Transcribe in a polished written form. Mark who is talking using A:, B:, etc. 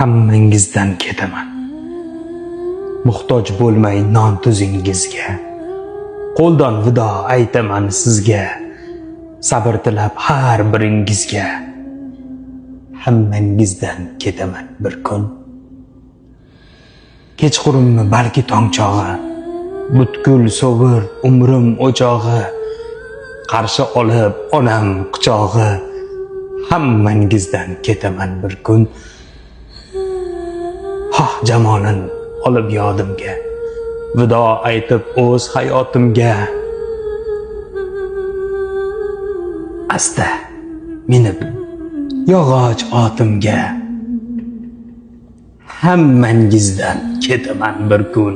A: hammangizdan ketaman. Muhtoj bo'lmay non tuzingizga, qo'ldan vido aytaman sizga, sabr tilab har biringizga. Hammangizdan ketaman bir kun. Kechqurunmi balki tong chog'i, butkul sovur umrim o'chog'i, qarshi olib onam quchog'i. Hammangizdan ketaman bir kun. Xoh jamolin olib yodimga, vido aytib o'z hayotimga. Asta minib yog'och otimga. Hammangizdan ketaman bir kun.